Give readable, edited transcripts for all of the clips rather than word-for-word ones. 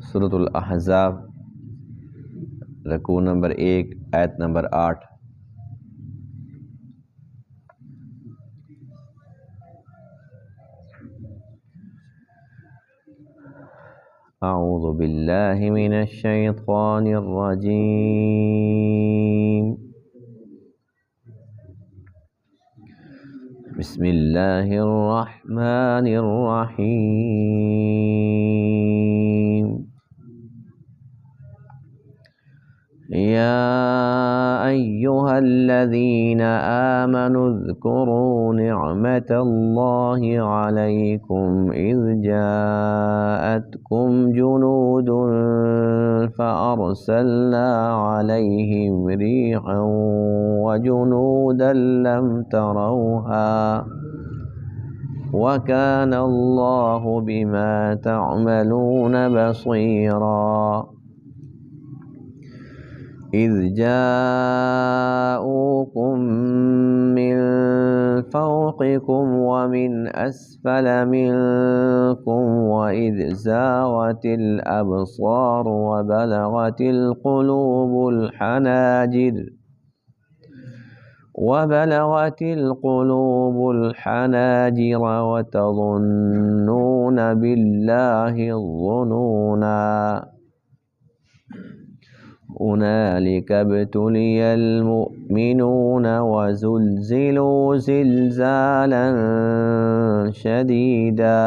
سورۃ الاحزاب رکوع نمبر 1 آیت نمبر 8۔ اعوذ باللہ من الشیطان الرجیم، بسم اللہ الرحمن الرحیم۔ یا ایہا الذین آمنوا اذکروا نعمت اللہ علیکم اذ جاءتکم جنود فأرسلنا علیہم ریحا وجنودا لم تروها وکان اللہ بما تعملون بصیرا۔ اذ جاءوكم من فوقكم ومن أسفل منكم وإذ زاغت الأبصار وبلغت القلوب الحناجر وتظنون بالله الظنونا۔ هنالك ابتلي المؤمنون وزلزلوا زلزالا شديدا۔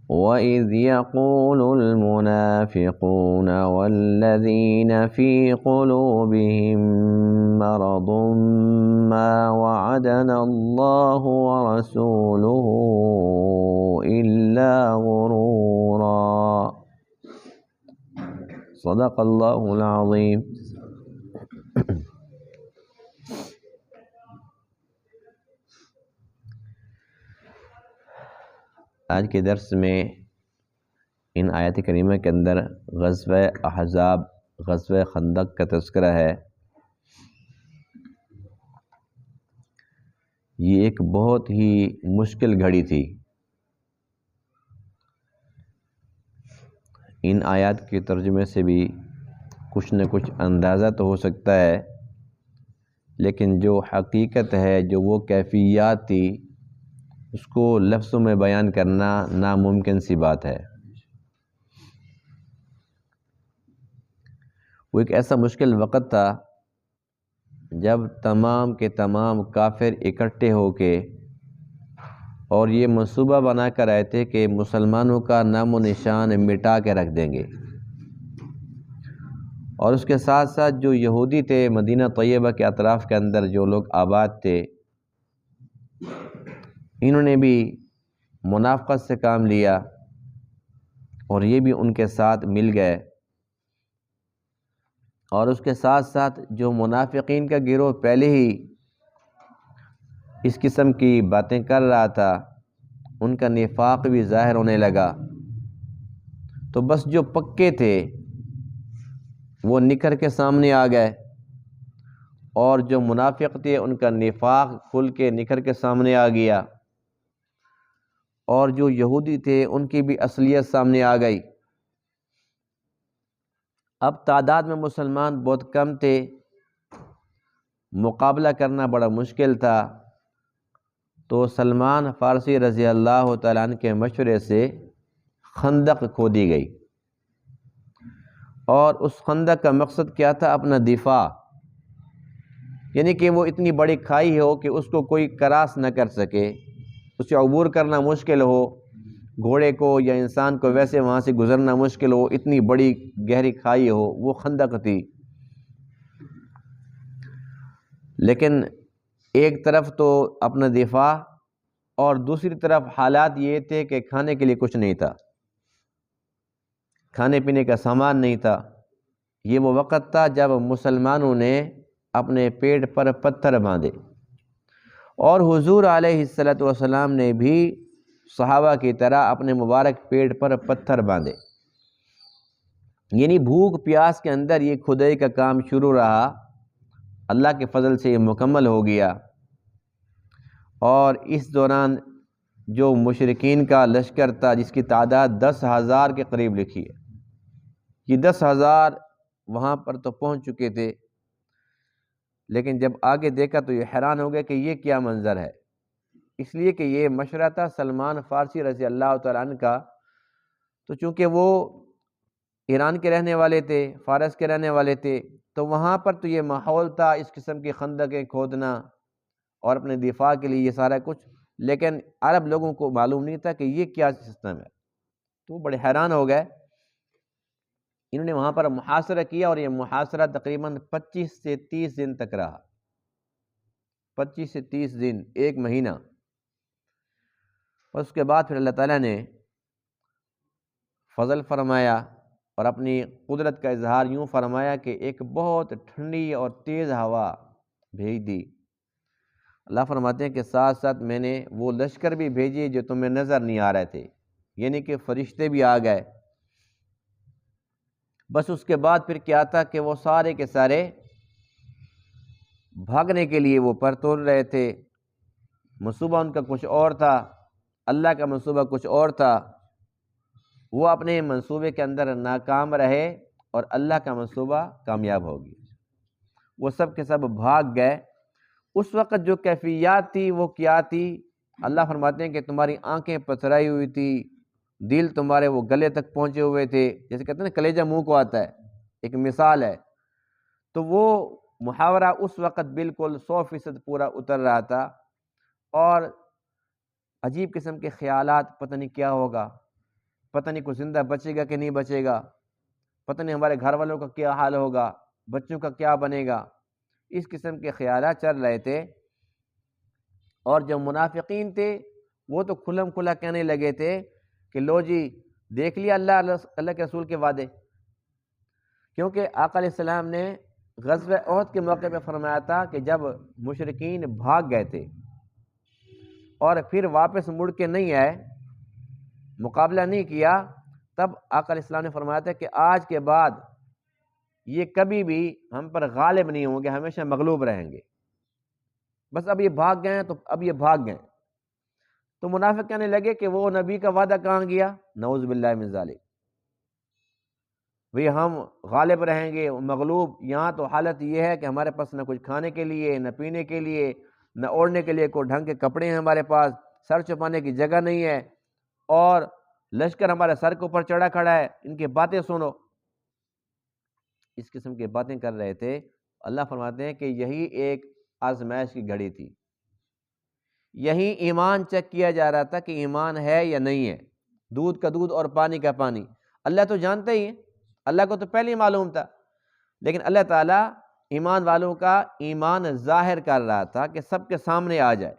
وإذ يقول المنافقون والذين في قلوبهم مرض ما وعدنا الله ورسوله إلا غرورا۔ صدق اللہ العظیم۔ آج کے درس میں ان آیات کریمہ کے اندر غزوہ احزاب، غزوہ خندق کا تذکرہ ہے۔ یہ ایک بہت ہی مشکل گھڑی تھی۔ ان آیات کے ترجمے سے بھی کچھ نہ کچھ اندازہ تو ہو سکتا ہے، لیکن جو حقیقت ہے، جو وہ کیفیات تھی، اس کو لفظوں میں بیان کرنا ناممکن سی بات ہے۔ وہ ایک ایسا مشکل وقت تھا جب تمام کے تمام کافر اکٹھے ہو کے اور یہ منصوبہ بنا کر آئے تھے کہ مسلمانوں کا نام و نشان مٹا کے رکھ دیں گے، اور اس کے ساتھ ساتھ جو یہودی تھے مدینہ طیبہ کے اطراف کے اندر جو لوگ آباد تھے، انہوں نے بھی منافقت سے کام لیا اور یہ بھی ان کے ساتھ مل گئے، اور اس کے ساتھ ساتھ جو منافقین کا گروہ پہلے ہی اس قسم کی باتیں کر رہا تھا، ان کا نفاق بھی ظاہر ہونے لگا۔ تو بس جو پکے تھے وہ نکھر کے سامنے آ گئے، اور جو منافق تھے ان کا نفاق کھل کے نکھر کے سامنے آ گیا، اور جو یہودی تھے ان کی بھی اصلیت سامنے آ گئی۔ اب تعداد میں مسلمان بہت کم تھے، مقابلہ کرنا بڑا مشکل تھا، تو سلمان فارسی رضی اللہ تعالیٰ عنہ کے مشورے سے خندق کھودی گئی، اور اس خندق کا مقصد کیا تھا؟ اپنا دفاع، یعنی کہ وہ اتنی بڑی کھائی ہو کہ اس کو کوئی کراس نہ کر سکے، اس سے عبور کرنا مشکل ہو، گھوڑے کو یا انسان کو ویسے وہاں سے گزرنا مشکل ہو، اتنی بڑی گہری کھائی ہو، وہ خندق تھی۔ لیکن ایک طرف تو اپنا دفاع، اور دوسری طرف حالات یہ تھے کہ کھانے کے لیے کچھ نہیں تھا، کھانے پینے کا سامان نہیں تھا۔ یہ وہ وقت تھا جب مسلمانوں نے اپنے پیٹ پر پتھر باندھے، اور حضور علیہ السلام نے بھی صحابہ کی طرح اپنے مبارک پیٹ پر پتھر باندھے، یعنی بھوک پیاس کے اندر یہ کھدائی کا کام شروع رہا، اللہ کے فضل سے یہ مکمل ہو گیا، اور اس دوران جو مشرکین کا لشکر تھا جس کی تعداد 10,000 کے قریب لکھی ہے، یہ 10,000 وہاں پر تو پہنچ چکے تھے، لیکن جب آگے دیکھا تو یہ حیران ہو گئے کہ یہ کیا منظر ہے، اس لیے کہ یہ مشورہ تھا سلمان فارسی رضی اللہ تعالیٰ عنہ کا، تو چونکہ وہ ایران کے رہنے والے تھے، فارس کے رہنے والے تھے، تو وہاں پر تو یہ ماحول تھا اس قسم کی خندقیں کھودنا اور اپنے دفاع کے لیے یہ سارا کچھ، لیکن عرب لوگوں کو معلوم نہیں تھا کہ یہ کیا سسٹم ہے، تو وہ بڑے حیران ہو گئے۔ انہوں نے وہاں پر محاصرہ کیا اور یہ محاصرہ تقریباً 25 سے 30 دن تک رہا، 25 سے 30 دن، ایک مہینہ۔ اور اس کے بعد پھر اللہ تعالیٰ نے فضل فرمایا اور اپنی قدرت کا اظہار یوں فرمایا کہ ایک بہت ٹھنڈی اور تیز ہوا بھیج دی۔ اللہ فرماتے ہیں کہ ساتھ ساتھ میں نے وہ لشکر بھی بھیجے جو تمہیں نظر نہیں آ رہے تھے، یعنی کہ فرشتے بھی آ گئے۔ بس اس کے بعد پھر کیا تھا کہ وہ سارے کے سارے بھاگنے کے لیے وہ پر تول رہے تھے، منصوبہ ان کا کچھ اور تھا، اللہ کا منصوبہ کچھ اور تھا، وہ اپنے منصوبے کے اندر ناکام رہے اور اللہ کا منصوبہ کامیاب ہو گیا، وہ سب کے سب بھاگ گئے۔ اس وقت جو کیفیات تھی وہ کیا تھی؟ اللہ فرماتے ہیں کہ تمہاری آنکھیں پتھرائی ہوئی تھی، دل تمہارے وہ گلے تک پہنچے ہوئے تھے، جیسے کہتے ہیں نا کلیجہ منہ کو آتا ہے، ایک مثال ہے۔ تو وہ محاورہ اس وقت بالکل 100% پورا اتر رہا تھا، اور عجیب قسم کے خیالات، پتہ نہیں کیا ہوگا، پتہ نہیں کوئی زندہ بچے گا کہ نہیں بچے گا، پتہ نہیں ہمارے گھر والوں کا کیا حال ہوگا، بچوں کا کیا بنے گا، اس قسم کے خیالات چل رہے تھے۔ اور جو منافقین تھے وہ تو کھلم کھلا کہنے لگے تھے کہ لو جی دیکھ لیا اللہ کے رسول کے وعدے، کیونکہ آقا علیہ السلام نے غزوہ احد کے موقع پہ فرمایا تھا کہ جب مشرکین بھاگ گئے تھے اور پھر واپس مڑ کے نہیں آئے، مقابلہ نہیں کیا، تب آقا علیہ السلام نے فرمایا تھا کہ آج کے بعد یہ کبھی بھی ہم پر غالب نہیں ہوں گے، ہمیشہ مغلوب رہیں گے۔ بس اب یہ بھاگ گئے ہیں تو اب یہ بھاگ گئے۔ تو منافق کہنے لگے کہ وہ نبی کا وعدہ کہاں گیا، نعوذ باللہ من ذالک، بھئی ہم غالب رہیں گے مغلوب، یہاں تو حالت یہ ہے کہ ہمارے پاس نہ کچھ کھانے کے لیے، نہ پینے کے لیے، نہ اوڑھنے کے لیے کوئی ڈھنگ کے کپڑے ہیں ہمارے پاس، سر چھپانے کی جگہ نہیں ہے، اور لشکر ہمارے سر کے اوپر چڑھا کھڑا ہے، ان کی باتیں سنو، اس قسم کی باتیں کر رہے تھے۔ اللہ فرماتے ہیں کہ یہی ایک آزمائش کی گھڑی تھی، یہی ایمان چیک کیا جا رہا تھا کہ ایمان ہے یا نہیں ہے، دودھ کا دودھ اور پانی کا پانی۔ اللہ تو جانتا ہی ہے، اللہ کو تو پہلے ہی معلوم تھا، لیکن اللہ تعالیٰ ایمان والوں کا ایمان ظاہر کر رہا تھا کہ سب کے سامنے آ جائے۔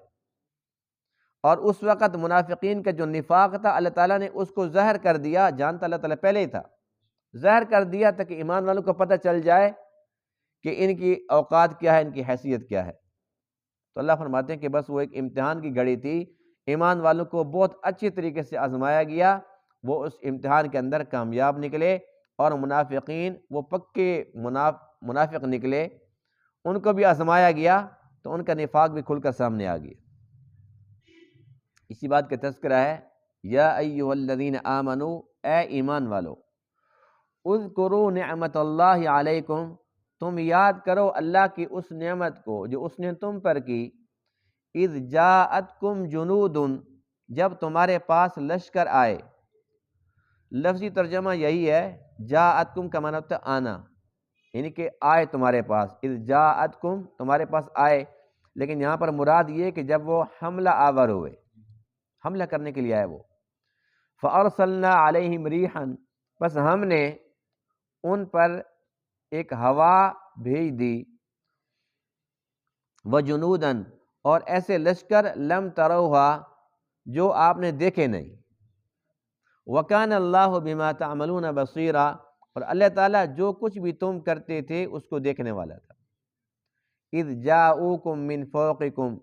اور اس وقت منافقین کا جو نفاق تھا اللہ تعالیٰ نے اس کو ظاہر کر دیا، جانتا اللہ تعالیٰ پہلے ہی تھا، ظاہر کر دیا تاکہ ایمان والوں کو پتہ چل جائے کہ ان کی اوقات کیا ہے، ان کی حیثیت کیا ہے۔ تو اللہ فرماتے ہیں کہ بس وہ ایک امتحان کی گھڑی تھی، ایمان والوں کو بہت اچھی طریقے سے آزمایا گیا، وہ اس امتحان کے اندر کامیاب نکلے، اور منافقین وہ پکے منافق نکلے، ان کو بھی آزمایا گیا تو ان کا نفاق بھی کھل کر سامنے آ گیا۔ اسی بات کا تذکرہ ہے، یا ایھا الذین آمنوا، اے ایمان والو، اذکروا نعمت اللہ علیکم، تم یاد کرو اللہ کی اس نعمت کو جو اس نے تم پر کی، اذ جاءتکم جنود، جب تمہارے پاس لشکر آئے۔ لفظی ترجمہ یہی ہے، جاءتکم کا معنی ہوتا ہے آنا، یعنی کہ آئے تمہارے پاس، اذ جاءتکم تمہارے پاس آئے، لیکن یہاں پر مراد یہ کہ جب وہ حملہ آور ہوئے، حملہ کرنے کے لیے آئے وہ، فَأَرْسَلْنَا عَلَيْهِمْ رِيحًا، بس ہم نے ان پر ایک ہوا بھیج دی، وَجُنُودًا، اور ایسے لشکر لم تروہا، جو آپ نے دیکھے نہیں، وَكَانَ اللَّهُ بِمَا تَعْمَلُونَ بَصِيرًا، اور اللہ تعالیٰ جو کچھ بھی تم کرتے تھے اس کو دیکھنے والا تھا۔ اِذْ جَاءُوكُم مِّن فَوْقِكُم،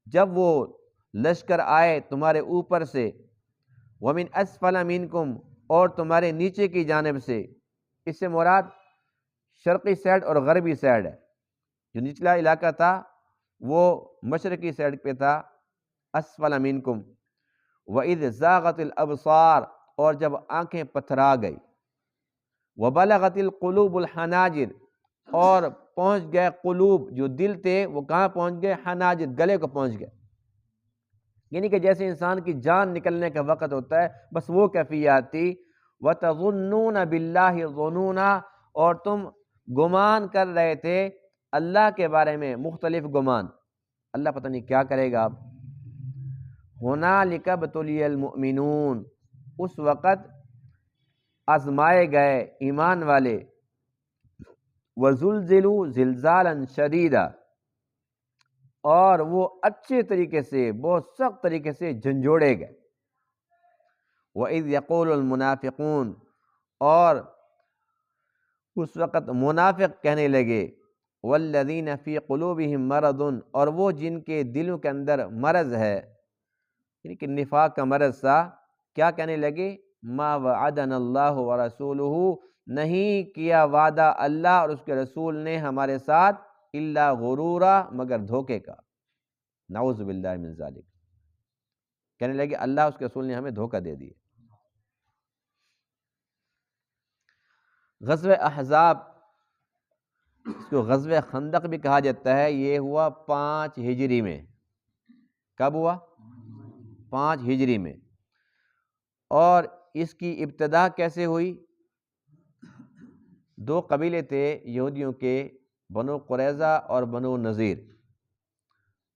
جب وہ لشکر آئے تمہارے اوپر سے، وَمِنْ أَسْفَلَ مِنْكُمْ، اور تمہارے نیچے کی جانب سے، اس سے مراد شرقی سائڈ اور غربی سائڈ ہے، جو نچلا علاقہ تھا وہ مشرقی سائڈ پہ تھا، اسفل منکم، وَإِذْ زَاغَتِ الْأَبْصَارُ اور جب آنکھیں پتھرا گئی، وَبَلَغَتِ الْقُلُوبُ الْحَنَاجِرَ اور پہنچ گئے قلوب جو دل تھے وہ کہاں پہنچ گئے؟ حناجر، گلے کو پہنچ گئے، یعنی کہ جیسے انسان کی جان نکلنے کا وقت ہوتا ہے بس وہ کیفیات تھی۔ وَتَظُنُّونَ بِاللَّهِ الظُّنُونَ اور تم گمان کر رہے تھے اللہ کے بارے میں مختلف گمان، اللہ پتہ نہیں کیا کرے گا اب۔ هُنَالِكَ ابْتُلِيَ الْمُؤْمِنُونَ اس وقت آزمائے گئے ایمان والے، وَزُلْزِلُوا زِلْزَالًا شَدِيدًا اور وہ اچھے طریقے سے، بہت سخت طریقے سے جھنجھوڑے گئے۔ وَإِذْ يَقُولُ الْمُنَافِقُونَ اور اس وقت منافق کہنے لگے، وَالَّذِينَ فِي قُلُوبِهِم مَرَضٌ اور وہ جن کے دلوں کے اندر مرض ہے، یعنی کہ نفاق کا مرض تھا، کیا کہنے لگے؟ مَا وَعَدَنَا اللَّهُ وَرَسُولُهُ نہیں کیا وعدہ اللہ اور اس کے رسول نے ہمارے ساتھ الا غرورا مگر دھوکے کا، نعوذ باللہ من ذالک، کہنے لگے اللہ اس کے رسول نے ہمیں دھوکہ دے دیا۔ غزوہ احزاب، اس کو غزوہ خندق بھی کہا جاتا ہے، یہ ہوا 5 ہجری میں۔ کب ہوا؟ 5 ہجری میں۔ اور اس کی ابتدا کیسے ہوئی؟ 2 قبیلے تھے یہودیوں کے، بنو قریظہ اور بنو نذیر۔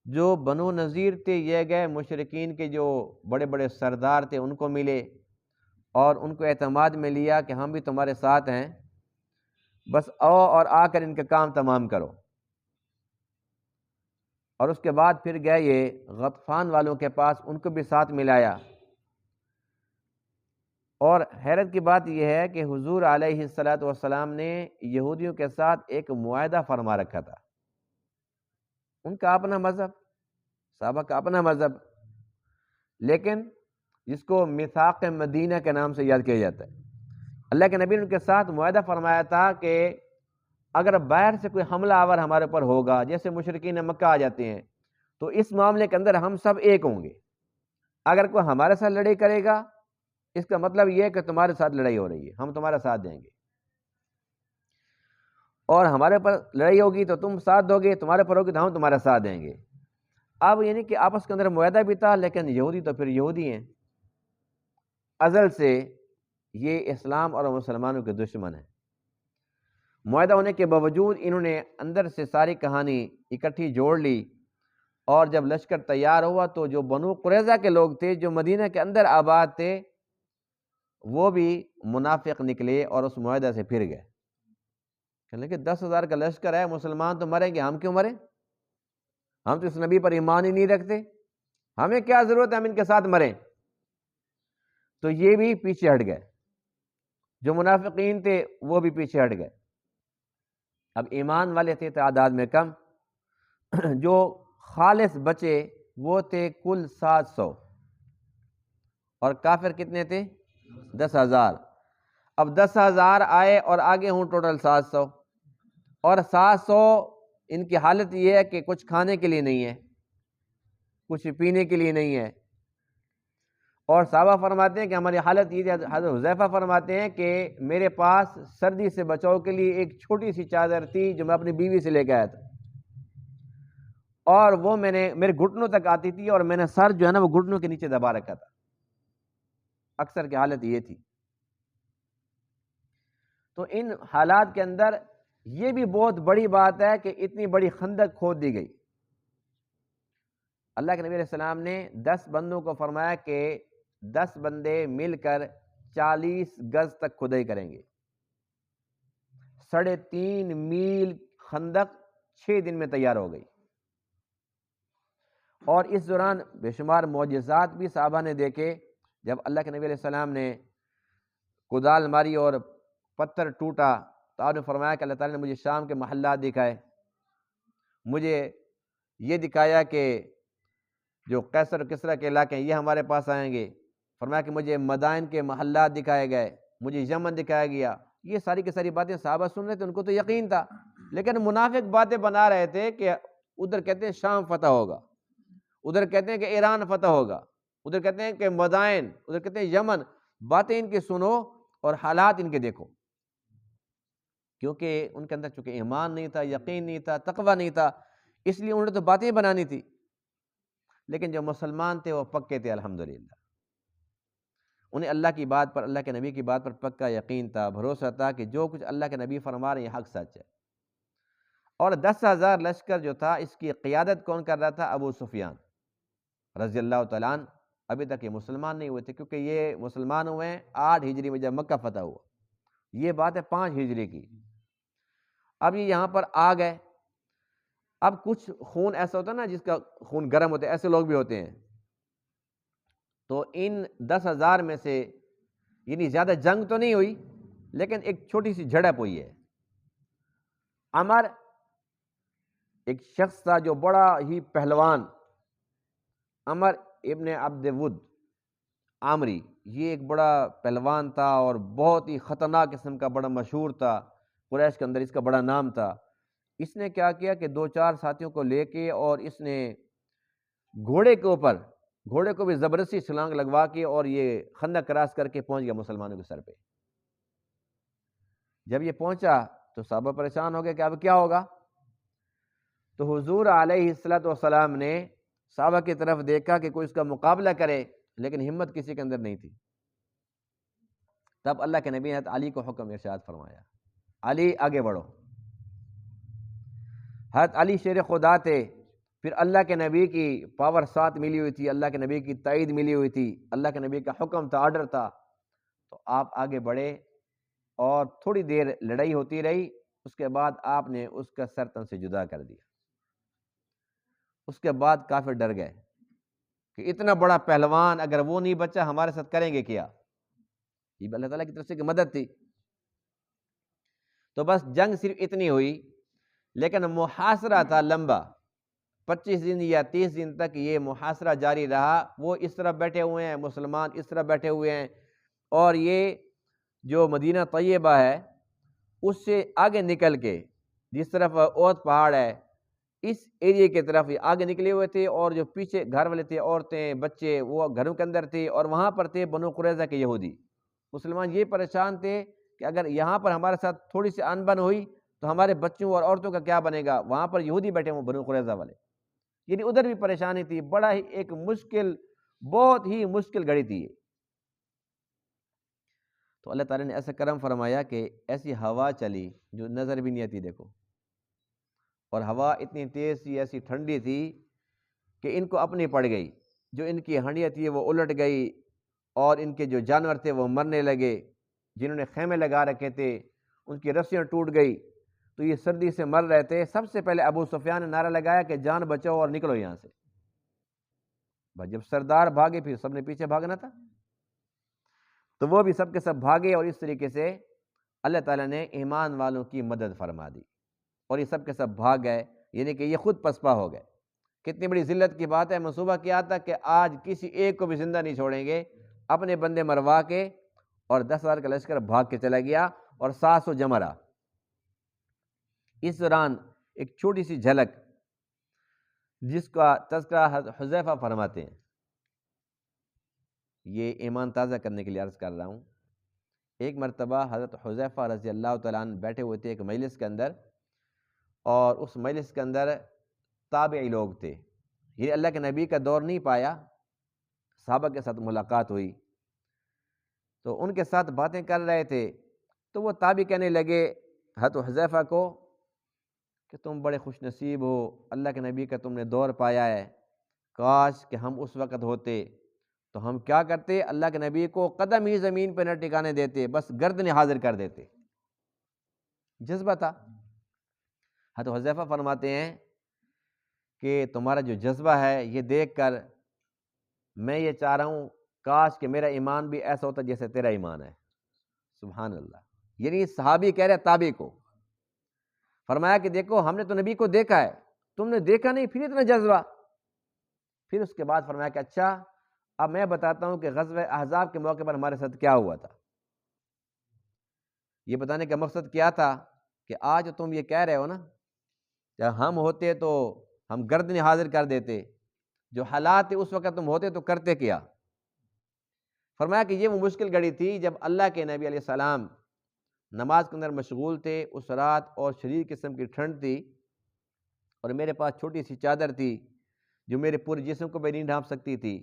جو بنو نذیر تھے یہ گئے مشرکین کے جو بڑے بڑے سردار تھے ان کو ملے اور ان کو اعتماد میں لیا کہ ہم بھی تمہارے ساتھ ہیں، بس آؤ اور آ کر ان کا کام تمام کرو۔ اور اس کے بعد پھر گئے یہ غطفان والوں کے پاس، ان کو بھی ساتھ ملایا۔ اور حیرت کی بات یہ ہے کہ حضور علیہ السلام نے یہودیوں کے ساتھ ایک معاہدہ فرما رکھا تھا، ان کا اپنا مذہب، صحابہ کا اپنا مذہب، لیکن جس کو میثاق مدینہ کے نام سے یاد کیا جاتا ہے۔ اللہ کے نبی نے ان کے ساتھ معاہدہ فرمایا تھا کہ اگر باہر سے کوئی حملہ آور ہمارے اوپر ہوگا، جیسے مشرکین مکہ آ جاتے ہیں، تو اس معاملے کے اندر ہم سب ایک ہوں گے۔ اگر کوئی ہمارے ساتھ لڑائی کرے گا اس کا مطلب یہ ہے کہ تمہارے ساتھ لڑائی ہو رہی ہے، ہم تمہارا ساتھ دیں گے، اور ہمارے اوپر لڑائی ہوگی تو تم ساتھ دو گے، تمہارے اوپر ہوگی تو ہم تمہارا ساتھ دیں گے۔ اب یعنی کہ آپس کے اندر معاہدہ بھی تھا، لیکن یہودی تو پھر یہودی ہیں، ازل سے یہ اسلام اور مسلمانوں کے دشمن ہیں۔ معاہدہ ہونے کے باوجود انہوں نے اندر سے ساری کہانی اکٹھی جوڑ لی، اور جب لشکر تیار ہوا تو جو بنو قریظہ کے لوگ تھے جو مدینہ کے اندر آباد تھے وہ بھی منافق نکلے اور اس معاہدہ سے پھر گئے، کہنے کہ 10,000 کا لشکر ہے، مسلمان تو مریں گے، ہم کیوں مریں؟ ہم تو اس نبی پر ایمان ہی نہیں رکھتے، ہمیں کیا ضرورت ہے ہم ان کے ساتھ مریں؟ تو یہ بھی پیچھے ہٹ گئے، جو منافقین تھے وہ بھی پیچھے ہٹ گئے۔ اب ایمان والے تھے تعداد میں کم، جو خالص بچے وہ تھے کل 700، اور کافر کتنے تھے؟ 10,000۔ اب 10,000 آئے اور آگے ہوں ٹوٹل 700، اور 700 ان کی حالت یہ ہے کہ کچھ کھانے کے لیے نہیں ہے، کچھ پینے کے لیے نہیں ہے، اور صحابہ فرماتے ہیں کہ ہماری حالت یہ ہے، حضرت حذیفہ فرماتے ہیں کہ میرے پاس سردی سے بچاؤ کے لیے ایک چھوٹی سی چادر تھی جو میں اپنی بیوی سے لے کے آیا تھا، اور وہ میرے گھٹنوں تک آتی تھی، اور میں نے سر جو ہے نا وہ گھٹنوں کے نیچے دبا رکھا تھا، اکثر کی حالت یہ تھی۔ تو ان حالات کے اندر یہ بھی بہت بڑی بات ہے کہ اتنی بڑی خندق کھود دی گئی۔ اللہ کے نبی علیہ السلام نے 10 بندوں کو فرمایا کہ 10 بندے مل کر 40 گز تک کھدائی کریں گے، 3.5 میل خندق 6 دن میں تیار ہو گئی۔ اور اس دوران بے شمار معجزات بھی صحابہ نے دیکھے، جب اللہ کے نبی علیہ السلام نے کدال ماری اور پتھر ٹوٹا تو آپ نے فرمایا کہ اللہ تعالیٰ نے مجھے شام کے محلات دکھائے، مجھے یہ دکھایا کہ جو قیصر و کسریٰ کے علاقے ہیں یہ ہمارے پاس آئیں گے، فرمایا کہ مجھے مدائن کے محلات دکھائے گئے، مجھے یمن دکھایا گیا۔ یہ ساری کی ساری باتیں صحابہ سن رہے تھے، ان کو تو یقین تھا، لیکن منافق باتیں بنا رہے تھے کہ ادھر کہتے ہیں شام فتح ہوگا، ادھر کہتے ہیں کہ ایران فتح ہوگا، ادھر کہتے ہیں کہ مدائن، ادھر کہتے ہیں یمن، باتیں ان کی سنو اور حالات ان کے دیکھو، کیونکہ ان کے اندر چونکہ ایمان نہیں تھا، یقین نہیں تھا، تقوی نہیں تھا، اس لیے انہوں نے تو باتیں بنانی تھی، لیکن جو مسلمان تھے وہ پکے تھے الحمدللہ، انہیں اللہ کی بات پر، اللہ کے نبی کی بات پر پکا یقین تھا، بھروسہ تھا کہ جو کچھ اللہ کے نبی فرما رہے ہیں یہ حق سچ ہے۔ اور 10,000 لشکر جو تھا اس کی قیادت کون کر رہا تھا؟ ابو سفیان رضی اللہ تعالیٰ عنہ۔ ابھی تک یہ مسلمان نہیں ہوئے تھے، کیونکہ یہ مسلمان ہوئے ہیں 8 ہجری میں جب مکہ فتح ہوا، یہ بات ہے 5 ہجری کی۔ اب یہ یہاں پر آ گئے، اب کچھ خون ایسا ہوتا ہے نا جس کا خون گرم ہوتا ہے، ایسے لوگ بھی ہوتے ہیں، تو ان 10,000 میں سے یعنی زیادہ جنگ تو نہیں ہوئی لیکن ایک چھوٹی سی جھڑپ ہوئی ہے۔ عمر ایک شخص تھا جو بڑا ہی پہلوان، عمر ابن عبد ود عامری، یہ ایک بڑا پہلوان تھا اور بہت ہی خطرناک قسم کا، بڑا مشہور تھا قریش کے اندر، اس کا بڑا نام تھا۔ اس نے کیا کیا کہ 2-4 ساتھیوں کو لے کے اور اس نے گھوڑے کے اوپر، گھوڑے کو بھی زبردستی چھلانگ لگوا کے اور یہ خندق کراس کر کے پہنچ گیا مسلمانوں کے سر پہ۔ جب یہ پہنچا تو صحابہ پریشان ہو گئے کہ اب کیا ہوگا؟ تو حضور علیہ السلام نے صحابہ کی طرف دیکھا کہ کوئی اس کا مقابلہ کرے، لیکن ہمت کسی کے اندر نہیں تھی۔ تب اللہ کے نبی نے حضرت علی کو حکم ارشاد فرمایا، علی آگے بڑھو۔ حضرت علی شیر خدا تھے، پھر اللہ کے نبی کی پاور ساتھ ملی ہوئی تھی، اللہ کے نبی کی تائید ملی ہوئی تھی، اللہ کے نبی کا حکم تھا، آرڈر تھا، تو آپ آگے بڑھے اور تھوڑی دیر لڑائی ہوتی رہی، اس کے بعد آپ نے اس کا سر تن سے جدا کر دیا۔ اس کے بعد کافر ڈر گئے کہ اتنا بڑا پہلوان اگر وہ نہیں بچا ہمارے ساتھ کریں گے کیا؟ یہ اللہ تعالیٰ کی طرف سے کہ مدد تھی۔ تو بس جنگ صرف اتنی ہوئی، لیکن محاصرہ تھا لمبا، 25 دن یا 30 دن تک یہ محاصرہ جاری رہا۔ وہ اس طرف بیٹھے ہوئے ہیں، مسلمان اس طرف بیٹھے ہوئے ہیں، اور یہ جو مدینہ طیبہ ہے اس سے آگے نکل کے جس طرف اوت پہاڑ ہے اس ایریے کی طرف یہ آگے نکلے ہوئے تھے، اور جو پیچھے گھر والے تھے، عورتیں بچے، وہ گھروں کے اندر تھے، اور وہاں پر تھے بنو قریظہ کے یہودی۔ مسلمان یہ پریشان تھے کہ اگر یہاں پر ہمارے ساتھ تھوڑی سی ان بن ہوئی تو ہمارے بچوں اور عورتوں کا کیا بنے گا؟ وہاں پر یہودی بیٹھے ہوئے بنو قریظہ والے، یعنی ادھر بھی پریشانی تھی، بڑا ہی ایک مشکل، بہت ہی مشکل گھڑی تھی یہ۔ تو اللہ تعالیٰ نے ایسا کرم فرمایا کہ ایسی ہوا چلی جو نظر بھی نہیں آتی، دیکھو، اور ہوا اتنی تیز تھی، ایسی ٹھنڈی تھی کہ ان کو اپنی پڑ گئی، جو ان کی ہنڈیاں تھی وہ الٹ گئی، اور ان کے جو جانور تھے وہ مرنے لگے، جنہوں نے خیمے لگا رکھے تھے ان کی رسیاں ٹوٹ گئی، تو یہ سردی سے مر رہے تھے۔ سب سے پہلے ابو سفیان نے نعرہ لگایا کہ جان بچاؤ اور نکلو یہاں سے۔ بس جب سردار بھاگے پھر سب نے پیچھے بھاگنا تھا، تو وہ بھی سب کے سب بھاگے، اور اس طریقے سے اللہ تعالیٰ نے ایمان والوں کی مدد فرما دی، اور یہ سب کے سب بھاگ گئے، یعنی کہ یہ خود پسپا ہو گئے۔ کتنی بڑی ذلت کی بات ہے، منصوبہ کیا تھا کہ آج کسی ایک کو بھی زندہ نہیں چھوڑیں گے، اپنے بندے مروا کے، اور 10,000 کا لشکر بھاگ کے چلا گیا، اور 700 جمع رہا۔ اس دوران ایک چھوٹی سی جھلک جس کا تذکرہ حضرت حذیفہ فرماتے ہیں، یہ ایمان تازہ کرنے کے لیے عرض کر رہا ہوں۔ ایک مرتبہ حضرت حذیفہ رضی اللہ تعالیٰ عنہ بیٹھے ہوئے تھے ایک مجلس کے اندر، اور اس مجلس کے اندر تابعی لوگ تھے، یہ اللہ کے نبی کا دور نہیں پایا، صحابہ کے ساتھ ملاقات ہوئی، تو ان کے ساتھ باتیں کر رہے تھے، تو وہ تابعی کہنے لگے حضرت حذیفہ کو کہ تم بڑے خوش نصیب ہو، اللہ کے نبی کا تم نے دور پایا ہے، کاش کہ ہم اس وقت ہوتے تو ہم کیا کرتے؟ اللہ کے نبی کو قدم ہی زمین پہ نہ ٹکانے دیتے، بس گردن حاضر کر دیتے۔ جذبہ تھا۔ حضرت حذیفہ فرماتے ہیں کہ تمہارا جو جذبہ ہے یہ دیکھ کر میں یہ چاہ رہا ہوں کاش کہ میرا ایمان بھی ایسا ہوتا جیسے تیرا ایمان ہے۔ سبحان اللہ۔ یعنی صحابی کہہ رہے تابعی کو، فرمایا کہ دیکھو ہم نے تو نبی کو دیکھا ہے، تم نے دیکھا نہیں، پھر اتنا جذبہ۔ پھر اس کے بعد فرمایا کہ اچھا اب میں بتاتا ہوں کہ غزوہ احزاب کے موقع پر ہمارے ساتھ کیا ہوا تھا۔ یہ بتانے کا مقصد کیا تھا کہ آج تم یہ کہہ رہے ہو نا، جب ہم ہوتے تو ہم گردن حاضر کر دیتے، جو حالات تھے اس وقت تم ہوتے تو کرتے کیا۔ فرمایا کہ یہ وہ مشکل گھڑی تھی جب اللہ کے نبی علیہ السلام نماز کے اندر مشغول تھے، اس رات اور شدید قسم کی ٹھنڈ تھی، اور میرے پاس چھوٹی سی چادر تھی جو میرے پورے جسم کو بھی نہیں ڈھانپ سکتی تھی۔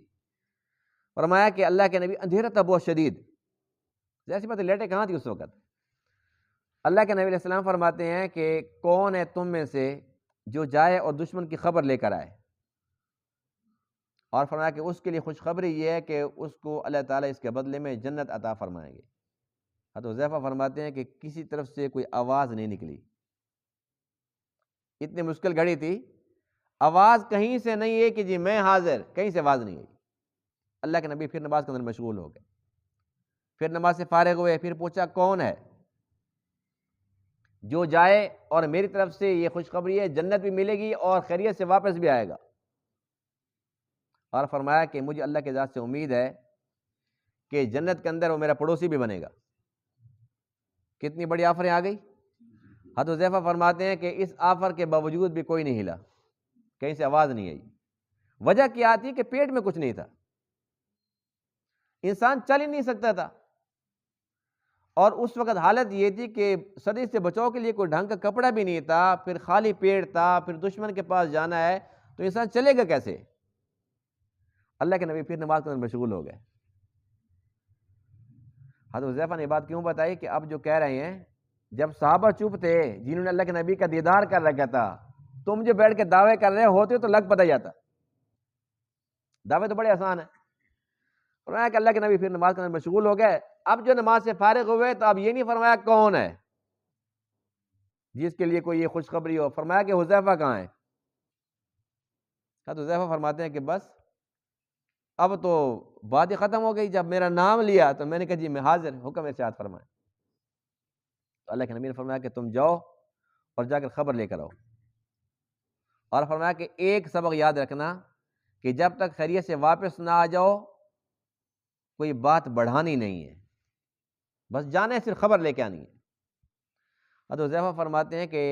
فرمایا کہ اللہ کے نبی، اندھیرا تھا بہت شدید، جیسی بات ہے لیٹے کہاں تھی اس وقت۔ اللہ کے نبی علیہ السلام فرماتے ہیں کہ کون ہے تم میں سے جو جائے اور دشمن کی خبر لے کر آئے، اور فرمایا کہ اس کے لیے خوشخبری یہ ہے کہ اس کو اللہ تعالیٰ اس کے بدلے میں جنت عطا فرمائیں گے۔ حضرت حذیفہ فرماتے ہیں کہ کسی طرف سے کوئی آواز نہیں نکلی، اتنی مشکل گھڑی تھی، آواز کہیں سے نہیں ہے کہ جی میں حاضر، کہیں سے آواز نہیں آئی۔ اللہ کے نبی پھر نماز کے اندر مشغول ہو گئے، پھر نماز سے فارغ ہوئے، پھر پوچھا کون ہے جو جائے اور میری طرف سے یہ خوشخبری ہے جنت بھی ملے گی اور خیریت سے واپس بھی آئے گا، اور فرمایا کہ مجھے اللہ کے ذات سے امید ہے کہ جنت کے اندر وہ میرا پڑوسی بھی بنے گا۔ کتنی بڑی آفریں آ گئی۔ حضرت حذیفہ فرماتے ہیں کہ اس آفر کے باوجود بھی کوئی نہیں ہلا، کہیں سے آواز نہیں آئی۔ وجہ کیا آتی کہ پیٹ میں کچھ نہیں تھا، انسان چل ہی نہیں سکتا تھا، اور اس وقت حالت یہ تھی کہ سردی سے بچاؤ کے لیے کوئی ڈھنگ کا کپڑا بھی نہیں تھا، پھر خالی پیٹ تھا، پھر دشمن کے پاس جانا ہے تو انسان چلے گا کیسے۔ اللہ کے نبی پھر نماز کے اندر مشغول ہو گئے۔ حضرت حذیفہ نے بات کیوں بتائی کہ اب جو کہہ رہے ہیں جب صحابہ چپ تھے جنہوں نے اللہ کے نبی کا دیدار کر رکھا تھا، تم جو بیٹھ کے دعوے کر رہے ہوتے تو لگ پتہ جاتا، دعوے تو بڑے آسان ہیں۔ فرمایا کہ اللہ کے نبی پھر نماز کے اندر مشغول ہو گئے۔ اب جو نماز سے فارغ ہوئے تو اب یہ نہیں فرمایا کون ہے جس کے لیے کوئی یہ خوشخبری ہو، فرمایا کہ حذیفہ کہاں ہے۔ تو حذیفہ فرماتے ہیں کہ بس اب تو بات ہی ختم ہو گئی، جب میرا نام لیا تو میں نے کہا جی میں حاضر، حکم ارشاد فرمائیں۔ تو اللہ کے نبی نے فرمایا کہ تم جاؤ اور جا کر خبر لے کر آؤ، اور فرمایا کہ ایک سبق یاد رکھنا کہ جب تک خیریت سے واپس نہ آ جاؤ کوئی بات بڑھانی نہیں ہے، بس جانے صرف خبر لے کے آنی ہے۔ حضرت حذیفہ فرماتے ہیں کہ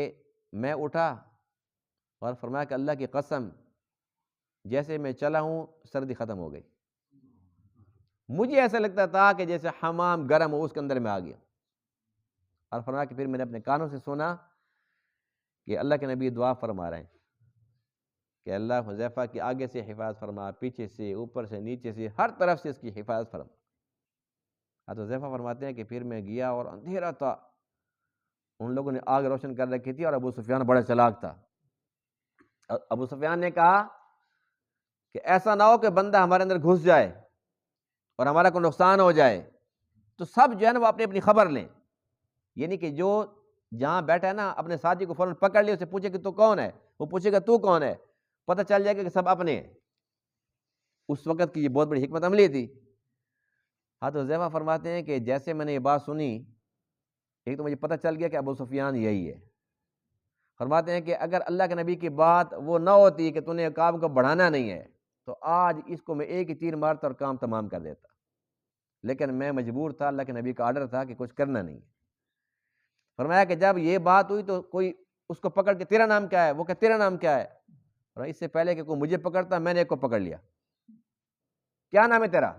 میں اٹھا اور فرمایا کہ اللہ کی قسم جیسے میں چلا ہوں سردی ختم ہو گئی، مجھے ایسا لگتا تھا کہ جیسے حمام گرم ہو اس کے اندر میں آ گیا، اور فرمایا کہ پھر میں نے اپنے کانوں سے سنا کہ اللہ کے نبی دعا فرما رہے ہیں کہ اللہ حذیفہ کی آگے سے حفاظت فرما، پیچھے سے، اوپر سے، نیچے سے، ہر طرف سے اس کی حفاظت فرما۔ حضرت حذیفہ فرماتے ہیں کہ پھر میں گیا اور اندھیرا تھا، ان لوگوں نے آگ روشن کر رکھی تھی، اور ابو سفیان بڑا چلاک تھا۔ ابو سفیان نے کہا کہ ایسا نہ ہو کہ بندہ ہمارے اندر گھس جائے اور ہمارا کوئی نقصان ہو جائے، تو سب جو ہے نا وہ اپنی اپنی خبر لیں، یعنی کہ جو جہاں بیٹھا ہے نا اپنے ساتھی کو فوراً پکڑ لے، اسے پوچھے کہ تو کون ہے، وہ پوچھے گا تو کون ہے، پتہ چل جائے گا کہ سب اپنے ہیں۔ اس وقت کی یہ بہت بڑی حکمت عملی تھی۔ حضرت حذیفہ فرماتے ہیں کہ جیسے میں نے یہ بات سنی، ایک تو مجھے پتہ چل گیا کہ ابو سفیان یہی ہے۔ فرماتے ہیں کہ اگر اللہ کے نبی کی بات وہ نہ ہوتی کہ تو نے کام کو بڑھانا نہیں ہے تو آج اس کو میں ایک ہی تیر مارتا اور کام تمام کر دیتا، لیکن میں مجبور تھا، اللہ کے نبی کا آرڈر تھا کہ کچھ کرنا نہیں ہے۔ فرمایا کہ جب یہ بات ہوئی تو کوئی اس کو پکڑ کے تیرا نام کیا ہے، وہ کہ تیرا نام کیا ہے، اور اس سے پہلے کہ کوئی مجھے پکڑتا میں نے ایک کو پکڑ لیا، کیا نام ہے تیرا،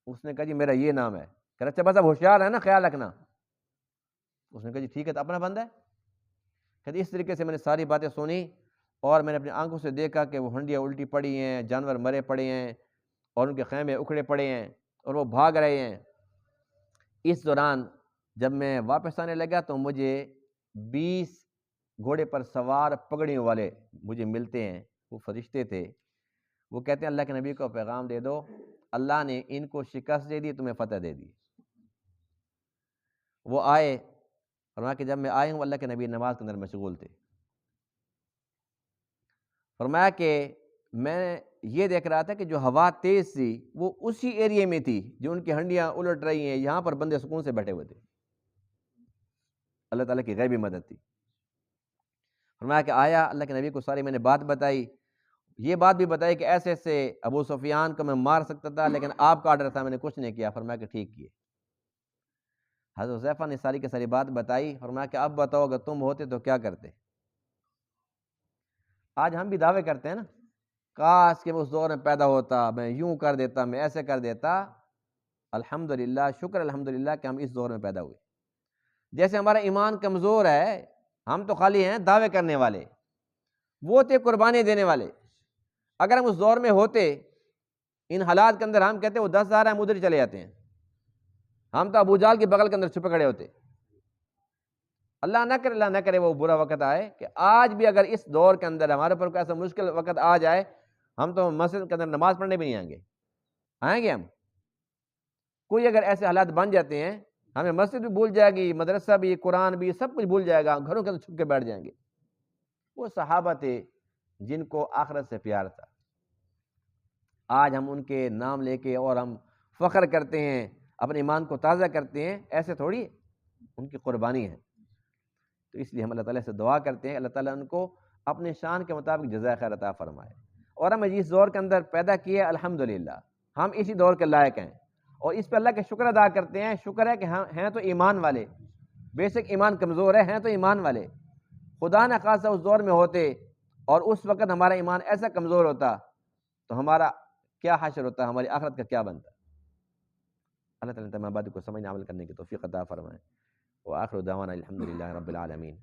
اس نے کہا جی میرا یہ نام ہے، کہ اچھا بس اب ہوشیار ہے نا، خیال رکھنا۔ اس نے کہا جی ٹھیک ہے، تو اپنا بند ہے۔ کہ اس طریقے سے میں نے ساری باتیں سنی، اور میں نے اپنی آنکھوں سے دیکھا کہ وہ ہنڈیاں الٹی پڑی ہیں، جانور مرے پڑے ہیں، اور ان کے خیمے اکھڑے پڑے ہیں، اور وہ بھاگ رہے ہیں۔ اس دوران جب میں واپس آنے لگا تو مجھے 20 گھوڑے پر سوار پگڑیوں والے مجھے ملتے ہیں، وہ فرشتے تھے۔ وہ کہتے ہیں اللہ کے نبی کو پیغام دے دو، اللہ نے ان کو شکست دے دی، تمہیں فتح دے دی۔ وہ آئے، فرمایا کہ جب میں آئے ہوں اللہ کے نبی نماز کے اندر مشغول تھے۔ فرمایا کہ میں یہ دیکھ رہا تھا کہ جو ہوا تیز تھی وہ اسی ایریے میں تھی جو ان کی ہنڈیاں الٹ رہی ہیں، یہاں پر بندے سکون سے بیٹھے ہوئے تھے۔ اللہ تعالیٰ کی غیبی مدد تھی۔ فرمایا کہ آیا، اللہ کے نبی کو ساری میں نے بات بتائی، یہ بات بھی بتائی کہ ایسے ایسے ابو سفیان کو میں مار سکتا تھا لیکن آپ کا آرڈر تھا، میں نے کچھ نہیں کیا۔ فرمایا کہ ٹھیک کیے۔ حضرت حذیفہ نے ساری کی ساری بات بتائی۔ فرمایا کہ اب بتاؤ اگر تم ہوتے تو کیا کرتے۔ آج ہم بھی دعوے کرتے ہیں نا، کاش کہ میں اس دور میں پیدا ہوتا، میں یوں کر دیتا، میں ایسے کر دیتا۔ الحمدللہ، شکر الحمدللہ کہ ہم اس دور میں پیدا ہوئے۔ جیسے ہمارا ایمان کمزور ہے، ہم تو خالی ہیں دعوے کرنے والے، وہ تھے قربانی دینے والے۔ اگر ہم اس دور میں ہوتے، ان حالات کے اندر، ہم کہتے وہ 10,000 ہم ادھر چلے جاتے ہیں، ہم تو ابو جہل کے بغل کے اندر چھپے کھڑے ہوتے۔ اللہ نہ کرے وہ برا وقت آئے کہ آج بھی اگر اس دور کے اندر ہمارے پر کوئی ایسا مشکل وقت آ جائے، ہم تو مسجد کے اندر نماز پڑھنے بھی نہیں آئیں گے ہم۔ کوئی اگر ایسے حالات بن جاتے ہیں، ہمیں مسجد بھی بھول جائے گی، مدرسہ بھی، قرآن بھی، سب کچھ بھول جائے گا، گھروں کے اندر چھپ کے بیٹھ جائیں گے۔ وہ صحابہ تھے جن کو آخرت سے پیار تھا، آج ہم ان کے نام لے کے اور ہم فخر کرتے ہیں، اپنے ایمان کو تازہ کرتے ہیں، ایسے تھوڑی، ان کی قربانی ہے۔ تو اس لیے ہم اللہ تعالیٰ سے دعا کرتے ہیں اللہ تعالیٰ ان کو اپنے شان کے مطابق جزائے خیر عطا فرمائے، اور ہمیں جس دور کے اندر پیدا کیا الحمدللہ ہم اسی دور کے لائق ہیں، اور اس پہ اللہ کا شکر ادا کرتے ہیں۔ شکر ہے کہ ہیں تو ایمان والے، بے شک ایمان کمزور ہے، ہیں تو ایمان والے۔ خدا نہ خاصہ اس دور میں ہوتے اور اس وقت ہمارا ایمان ایسا کمزور ہوتا تو ہمارا کیا حشر ہوتا، ہماری آخرت کا کیا بنتا۔ اللہ تعالیٰ تمام باتوں کو سمجھنے عمل کرنے کی توفیق عطا فرمائے۔ وآخر دعوانا الحمدللہ رب العالمین۔